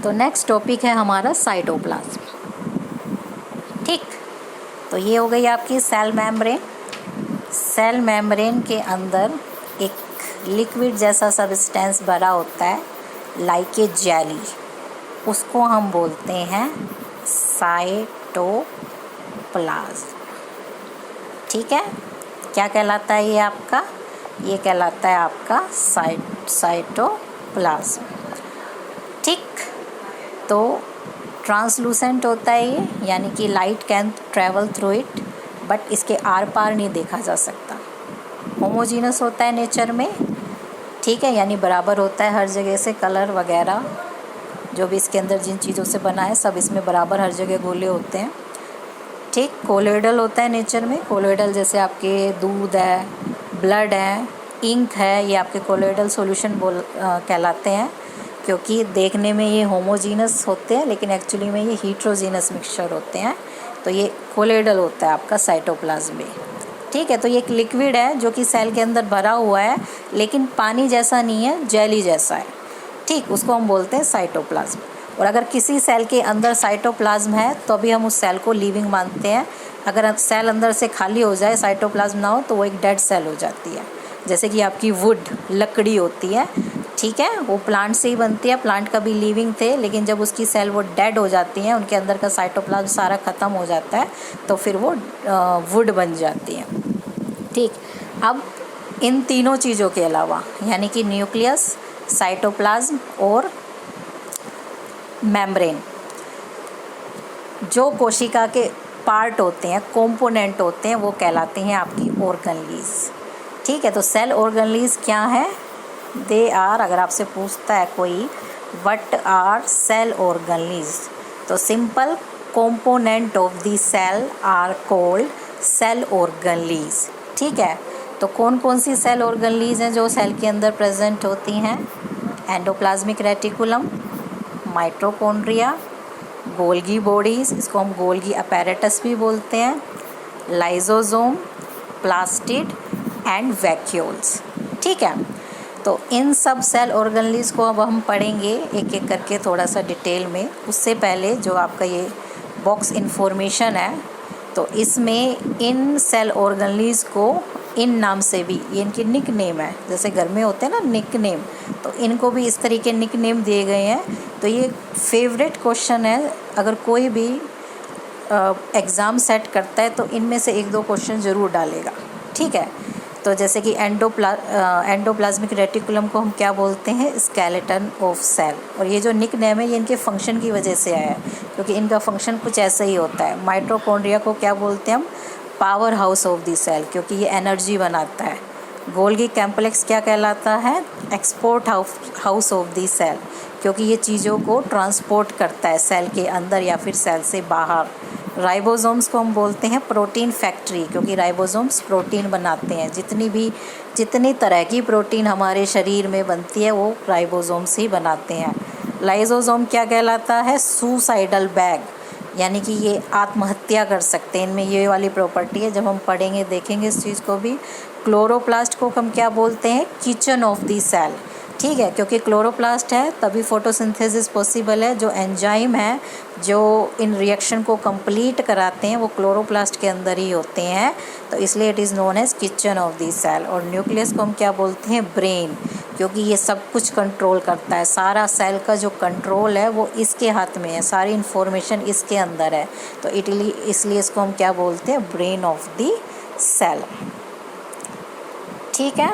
तो next topic है हमारा साइटोप्लाज्म। ठीक, तो ये हो गई आपकी सेल मेम्ब्रेन। सेल मेम्ब्रेन के अंदर एक लिक्विड जैसा सब्सटेंस भरा होता है लाइक ए जेली, उसको हम बोलते हैं साइटोप्लाज्म। ठीक है, क्या कहलाता है ये आपका? ये कहलाता है आपका साइटोप्लाज्म। ठीक, तो ट्रांसलूसेंट होता है ये, यानी कि light can travel through it, but इसके आर पार नहीं देखा जा सकता। होमोजीनस होता है नेचर में, ठीक है, यानी बराबर होता है हर जगह से। कलर वगैरह जो भी इसके अंदर जिन चीज़ों से बना है सब इसमें बराबर हर जगह गोले होते हैं। ठीक, कोलोइडल होता है नेचर में। कोलोइडल जैसे आपके दूध है, ब्लड है, इंक है, ये आपके कोलोइडल सॉल्यूशन कहलाते हैं, क्योंकि देखने में ये होमोजीनस होते हैं लेकिन एक्चुअली में ये हीट्रोजीनस मिक्सचर होते हैं। तो ये कोलोइडल होता है आपका साइटोप्लाज्म में। ठीक है, तो ये एक लिक्विड है जो कि सेल के अंदर भरा हुआ है, लेकिन पानी जैसा नहीं है, जेली जैसा है। ठीक, उसको हम बोलते हैं साइटोप्लाज्म। और अगर किसी सेल के अंदर साइटोप्लाज्म है तो अभी हम उस सेल को लिविंग मानते हैं। अगर सेल अंदर से खाली हो जाए, साइटोप्लाज्म ना हो, तो वो एक डेड सेल हो जाती है। जैसे कि आपकी वुड, लकड़ी होती है, ठीक है, वो प्लांट से ही बनती है। प्लांट कभी लिविंग थे, लेकिन जब उसकी सेल वो डेड हो जाती हैं, उनके अंदर का साइटोप्लाज्म सारा ख़त्म हो जाता है, तो फिर वो वुड बन जाती है। ठीक, अब इन तीनों चीज़ों के अलावा, यानी कि न्यूक्लियस, साइटोप्लाज्म और मेम्ब्रेन, जो कोशिका के पार्ट होते हैं, कंपोनेंट होते हैं, वो कहलाते हैं आपकी ऑर्गेनलीज। ठीक है, तो सेल ऑर्गेनलीज क्या है? दे आर, अगर आपसे पूछता है कोई व्हाट आर सेल ऑर्गेनलीज, तो simple component of the cell are called cell organelles. ठीक है, तो कौन कौन सी सेल ऑर्गेनलीज हैं जो सेल के अंदर प्रेजेंट होती हैं? Endoplasmic reticulum, mitochondria, Golgi bodies, इसको हम गोल्गी अपैरेटस भी बोलते हैं, लाइसोसोम, प्लास्टिड एंड वैक्यूल्स। ठीक है, तो इन सब सेल ऑर्गेनलीज को अब हम पढ़ेंगे एक एक करके थोड़ा सा डिटेल में। उससे पहले जो आपका ये बॉक्स इन्फॉर्मेशन है, तो इसमें इन सेल ऑर्गेनलीज को इन नाम से भी, ये इनकी निक नेम है, जैसे घर में होते हैं ना निक नेम, तो इनको भी इस तरीके निक नेम दिए गए हैं। तो ये फेवरेट क्वेश्चन है, अगर कोई भी एग्ज़ाम सेट करता है तो इनमें से एक दो क्वेश्चन ज़रूर डालेगा। ठीक है, तो जैसे कि एंडोप्लाज्मिक रेटिकुलम को हम क्या बोलते हैं? Skeleton of cell. और ये जो निक नेम है ये इनके फंक्शन की वजह से आया है, क्योंकि इनका फंक्शन कुछ ऐसा ही होता है। माइटोकॉन्ड्रिया को क्या बोलते हैं हम? Power house of the cell, क्योंकि ये एनर्जी बनाता है। गोल्गी कॉम्प्लेक्स क्या कहलाता है? Export house of the cell, क्योंकि ये चीज़ों को ट्रांसपोर्ट करता है सेल के अंदर या फिर सेल से बाहर। राइबोसोम्स को हम बोलते हैं प्रोटीन फैक्ट्री, क्योंकि राइबोसोम्स प्रोटीन बनाते हैं। जितनी तरह की प्रोटीन हमारे शरीर में बनती है वो राइबोसोम्स ही बनाते हैं। लाइसोसोम क्या कहलाता है? सुसाइडल बैग, यानी कि ये आत्महत्या कर सकते हैं, इनमें ये वाली प्रॉपर्टी है। जब हम पढ़ेंगे देखेंगे इस चीज़ को भी। क्लोरोप्लास्ट को हम क्या बोलते हैं? Kitchen of the cell. ठीक है, क्योंकि क्लोरोप्लास्ट है तभी फोटोसिंथेसिस पॉसिबल है। जो एंजाइम है जो इन रिएक्शन को कंप्लीट कराते हैं वो क्लोरोप्लास्ट के अंदर ही होते हैं, तो इसलिए it is known as kitchen of the cell. और न्यूक्लियस को हम क्या बोलते हैं? ब्रेन, क्योंकि ये सब कुछ कंट्रोल करता है। सारा सेल का जो कंट्रोल है वो इसके हाथ में है, सारी इन्फॉर्मेशन इसके अंदर है, तो इसलिए इसको हम क्या बोलते हैं? Brain of the cell. ठीक है,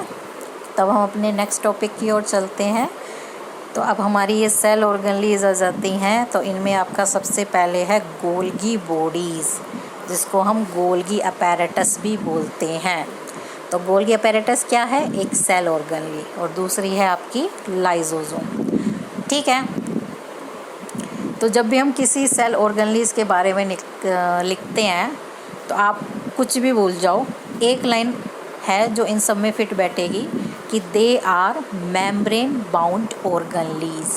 तब हम अपने नेक्स्ट टॉपिक की ओर चलते हैं। तो अब हमारी ये सेल ऑर्गेनलीज आ जाती हैं, तो इनमें आपका सबसे पहले है गोल्गी बॉडीज़, जिसको हम गोल्गी अपैरेटस भी बोलते हैं। तो गोल्गी अपैरेटस क्या है? एक सेल ऑर्गेनली, और दूसरी है आपकी लाइसोसोम। ठीक है, तो जब भी हम किसी सेल ऑर्गेनलीज के बारे में लिखते हैं तो आप कुछ भी भूल जाओ, एक लाइन है जो इन सब में फिट बैठेगी कि they are membrane bound organelles.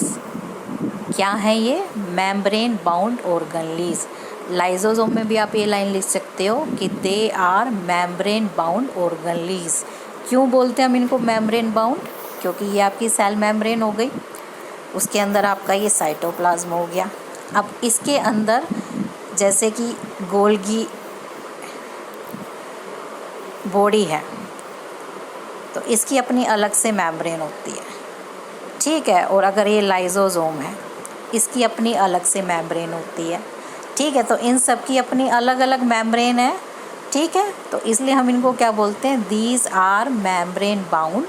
क्या है ये? Membrane bound organelles. लाइसोसोम में भी आप ये लाइन लिख सकते हो कि they are membrane bound organelles. क्यों बोलते हैं हम इनको मेम्ब्रेन बाउंड? क्योंकि ये आपकी सेल मेम्ब्रेन हो गई। उसके अंदर आपका ये साइटोप्लाज्म हो गया। अब इसके अंदर जैसे कि गोल्गी बॉडी है तो इसकी अपनी अलग से मेम्ब्रेन होती है, ठीक है। और अगर ये लाइजोसोम है इसकी अपनी अलग से मेम्ब्रेन होती है, ठीक है। तो इन सब की अपनी अलग अलग मेम्ब्रेन है, ठीक है। तो इसलिए हम इनको क्या बोलते हैं, these are membrane bound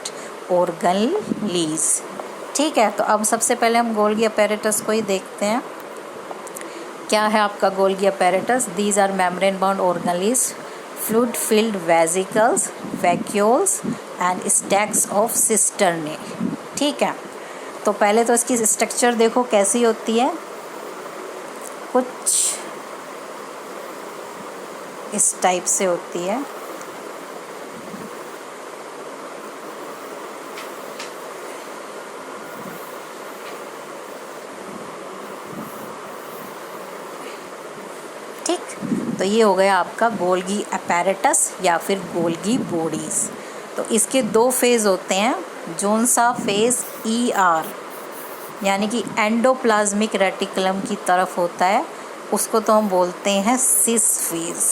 organelles, ठीक है। तो अब सबसे पहले हम गोल्गी अपैरेटस को ही देखते हैं। क्या है आपका Golgi apparatus? These are membrane bound organelles, fluid filled vesicles, vacuoles and stacks of cisternae, ठीक है। तो पहले तो इसकी स्ट्रक्चर देखो कैसी होती है, कुछ इस टाइप से होती है, ठीक। तो ये हो गया आपका गोल्गी अपैरेटस या फिर गोल्गी बॉडीज़। तो इसके दो फेज़ होते हैं, जोन सा फेज़ ER यानी कि एंडोप्लाज्मिक रेटिकुलम की तरफ होता है, उसको तो हम बोलते हैं सिस फेज़,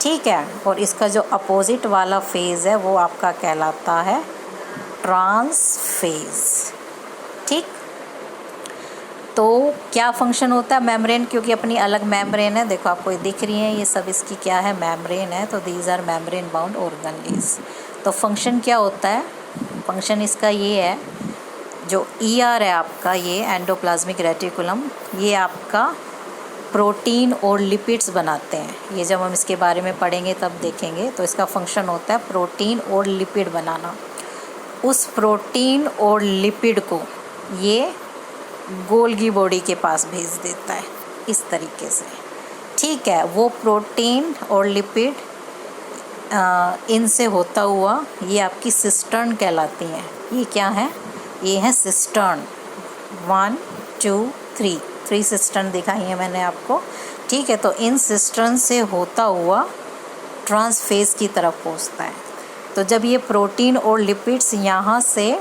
ठीक है। और इसका जो अपोजिट वाला फेज़ है वो आपका कहलाता है ट्रांस फेज़, ठीक। तो क्या फंक्शन होता है मेम्ब्रेन, क्योंकि अपनी अलग मेम्ब्रेन है, देखो आपको दिख रही है ये सब इसकी क्या है, मेम्ब्रेन है। तो these are membrane bound organelles. तो फंक्शन क्या होता है, फंक्शन इसका ये है, जो ER है आपका, ये एंडोप्लाज्मिक रेटिकुलम, ये आपका प्रोटीन और लिपिड्स बनाते हैं। ये जब हम इसके बारे में पढ़ेंगे तब देखेंगे। तो इसका फंक्शन होता है प्रोटीन और लिपिड बनाना। उस प्रोटीन और लिपिड को ये गोल्गी बॉडी के पास भेज देता है इस तरीके से, ठीक है। वो प्रोटीन और लिपिड इनसे होता हुआ ये आपकी सिस्टर्न कहलाती हैं। ये क्या है, ये है सिस्टर्न, 1 2 3 सिस्टर्न दिखाई है मैंने आपको, ठीक है। तो इन सिस्टर्न से होता हुआ ट्रांसफेज की तरफ पहुंचता है। तो जब ये प्रोटीन और लिपिड्स यहाँ से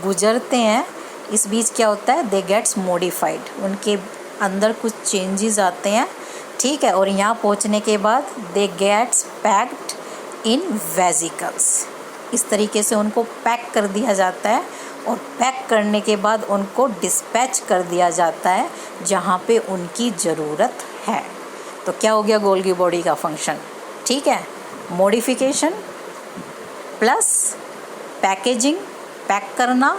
गुजरते हैं, इस बीच क्या होता है, दे गेट्स मॉडिफाइड, उनके अंदर कुछ चेंजेस आते हैं, ठीक है। और यहाँ पहुँचने के बाद they gets packed in vesicles, इस तरीके से उनको पैक कर दिया जाता है। और पैक करने के बाद उनको डिस्पैच कर दिया जाता है जहाँ पे उनकी ज़रूरत है। तो क्या हो गया गोल्गी बॉडी का फंक्शन, ठीक है। मॉडिफिकेशन प्लस पैकेजिंग, पैक करना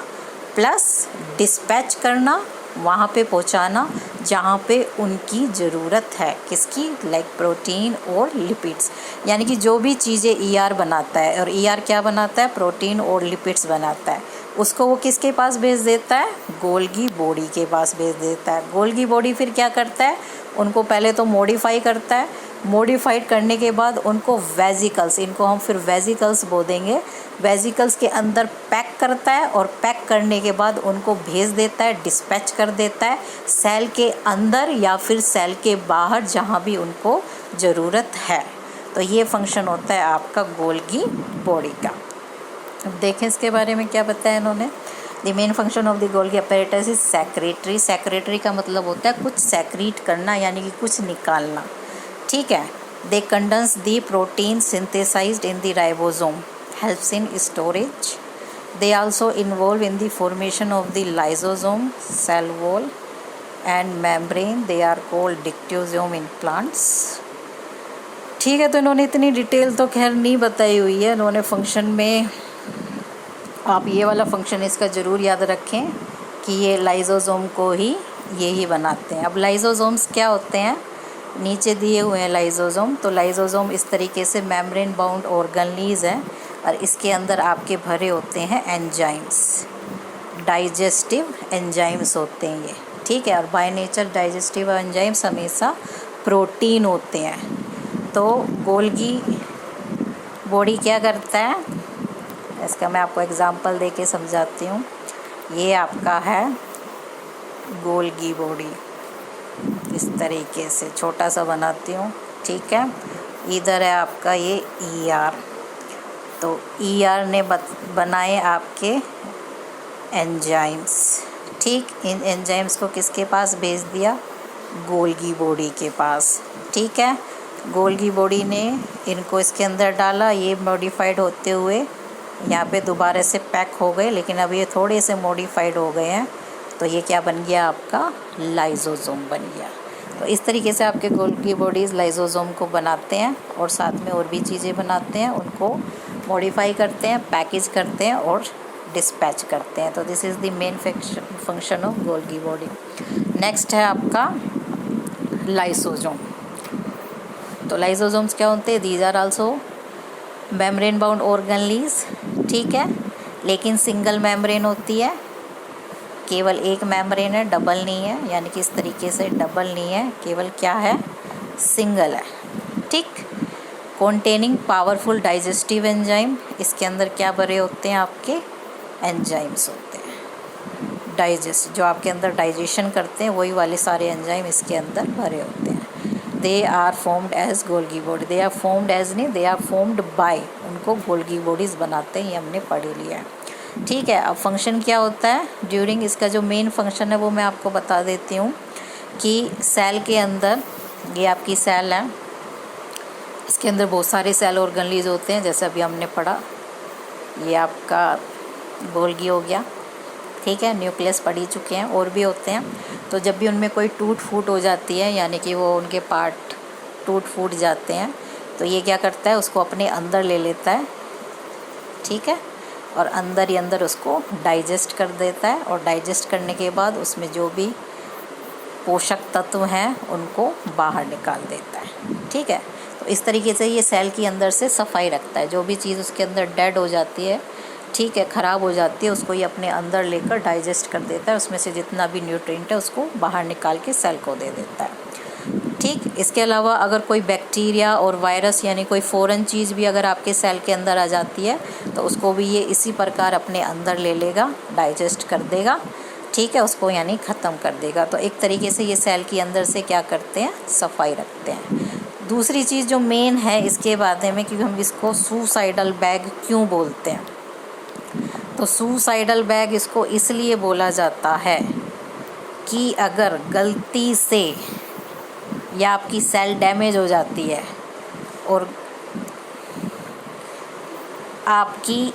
प्लस डिस्पैच करना, वहाँ पे पहुँचाना जहाँ पे उनकी ज़रूरत है, किसकी, लाइक प्रोटीन और लिपिड्स। यानी कि जो भी चीज़ें ER बनाता है, और ER क्या बनाता है, प्रोटीन और लिपिड्स बनाता है, उसको वो किसके पास भेज देता है, गोल्गी बॉडी के पास भेज देता है। गोल्गी बॉडी फिर क्या करता है, उनको पहले तो मॉडिफाई करता है, मॉडिफाइड करने के बाद उनको वेसिकल्स, इनको हम फिर वेसिकल्स बोलेंगे, वेसिकल्स के अंदर पैक करता है। और पैक करने के बाद उनको भेज देता है, डिस्पैच कर देता है सेल के अंदर या फिर सेल के बाहर जहाँ भी उनको ज़रूरत है। तो ये फंक्शन होता है आपका गोल्गी बॉडी का। अब देखें इसके बारे में क्या बताया इन्होंने। The main function of the Golgi apparatus is secretary. Secretary का मतलब होता है कुछ सेक्रीट करना, यानी कि कुछ निकालना, ठीक है। They condense the protein synthesized in the ribosome, helps in storage. They also involve in the formation of the lysosome, cell wall and membrane. They are called dictyosome in plants, ठीक है। तो इन्होंने इतनी डिटेल तो खैर नहीं बताई हुई है। इन्होंने फंक्शन में, आप ये वाला फंक्शन इसका ज़रूर याद रखें कि ये लाइसोसोम को ही ये ही बनाते हैं। अब लाइसोसोम्स क्या होते हैं, नीचे दिए हुए हैं लाइसोसोम। तो लाइसोसोम इस तरीके से मेम्ब्रेन बाउंड ऑर्गेनेलीज है, और इसके अंदर आपके भरे होते हैं एंजाइम्स, डाइजेस्टिव एंजाइम्स होते हैं ये, ठीक है। और बाय नेचर डाइजेस्टिव एंजाइम्स हमेशा प्रोटीन होते हैं। तो गोल्गी बॉडी क्या करता है, इसका मैं आपको एग्जांपल दे के समझाती हूँ। ये आपका है गोल्गी बॉडी, इस तरीके से छोटा सा बनाती हूँ, ठीक है। इधर है आपका ये ER, तो ER ने बनाए आपके एंजाइम्स, ठीक, इन एंजाइम्स को किसके पास भेज दिया? गोल्गी बॉडी के पास। ठीक है, गोल्गी बॉडी ने इनको इसके अंदर डाला, ये मॉडिफाइड होते हुए यहाँ पे दोबारा से पैक हो गए, लेकिन अब ये थोड़े से मॉडिफाइड हो गए हैं, तो ये क्या बन गया? आपका लाइजोसोम बन गया। तो इस तरीके से आपके गोल्गी बॉडीज़ लाइजोसोम को बनाते हैं और साथ में और भी चीज़ें बनाते हैं, उनको मॉडिफाई करते हैं, पैकेज करते हैं और डिस्पैच करते हैं। तो this is the main function of Golgi body. Next है आपका लाइसोसोम। तो लाइसोसोम्स क्या होते हैं? These are also membrane bound organelles. ठीक है, लेकिन सिंगल मेम्ब्रेन होती है, केवल एक मेम्ब्रेन है, डबल नहीं है, यानी कि इस तरीके से डबल नहीं है, केवल क्या है? सिंगल है। ठीक, कॉन्टेनिंग पावरफुल डाइजेस्टिव एंजाइम। इसके अंदर क्या भरे होते हैं? आपके एंजाइम्स होते हैं, डाइजेस्ट, जो आपके अंदर डाइजेशन करते हैं वही वाले सारे एंजाइम इसके अंदर भरे होते हैं। They are formed as Golgi body. They are formed as नहीं, दे आर फॉर्म्ड बाय, उनको गोल्गी बॉडीज़ बनाते हैं, ये हमने पढ़ लिया है। ठीक है, अब फंक्शन क्या होता है ड्यूरिंग? इसका जो मेन फंक्शन है वो मैं आपको बता देती हूँ कि सेल के अंदर, ये आपकी सेल है, इसके अंदर बहुत सारे सेल ऑर्गेनेल्स होते हैं, जैसे अभी हमने पढ़ा, ये आपका गोल्गी हो गया। ठीक है, न्यूक्लियस पढ़ ही चुके हैं, और भी होते हैं। तो जब भी उनमें कोई टूट फूट हो जाती है, यानी कि वो उनके पार्ट टूट फूट जाते हैं, तो ये क्या करता है? उसको अपने अंदर ले लेता है। ठीक है, और अंदर ही अंदर उसको डाइजेस्ट कर देता है, और डाइजेस्ट करने के बाद उसमें जो भी पोषक तत्व हैं उनको बाहर निकाल देता है। ठीक है, तो इस तरीके से ये सेल के अंदर से सफाई रखता है। जो भी चीज़ उसके अंदर डेड हो जाती है, ठीक है, ख़राब हो जाती है, उसको ये अपने अंदर लेकर डाइजेस्ट कर देता है, उसमें से जितना भी न्यूट्रिएंट है उसको बाहर निकाल के सेल को दे देता है। ठीक, इसके अलावा अगर कोई बैक्टीरिया और वायरस यानी कोई फ़ॉरेन चीज़ भी अगर आपके सेल के अंदर आ जाती है, तो उसको भी ये इसी प्रकार अपने अंदर ले लेगा, डाइजेस्ट कर देगा। ठीक है, उसको यानी ख़त्म कर देगा। तो एक तरीके से ये सेल के अंदर से क्या करते हैं? सफाई रखते हैं। दूसरी चीज़ जो मेन है इसके बारे में, क्योंकि हम इसको सुसाइडल बैग क्यों बोलते हैं? तो सुसाइडल बैग इसको इसलिए बोला जाता है कि अगर गलती से या आपकी सेल डैमेज हो जाती है और आपकी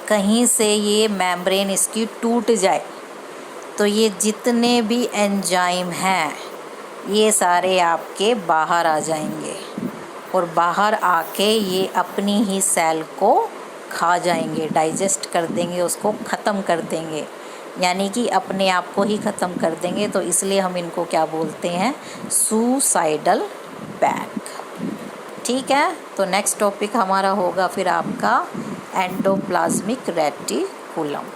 कहीं से ये मेम्ब्रेन इसकी टूट जाए, तो ये जितने भी एंजाइम हैं ये सारे आपके बाहर आ जाएंगे, और बाहर आके ये अपनी ही सेल को खा जाएंगे, डाइजेस्ट कर देंगे, उसको ख़त्म कर देंगे, यानी कि अपने आप को ही ख़त्म कर देंगे। तो इसलिए हम इनको क्या बोलते हैं? Suicidal bag. ठीक है, तो नेक्स्ट टॉपिक हमारा होगा फिर आपका एंडोप्लाज्मिक रेटिकुलम।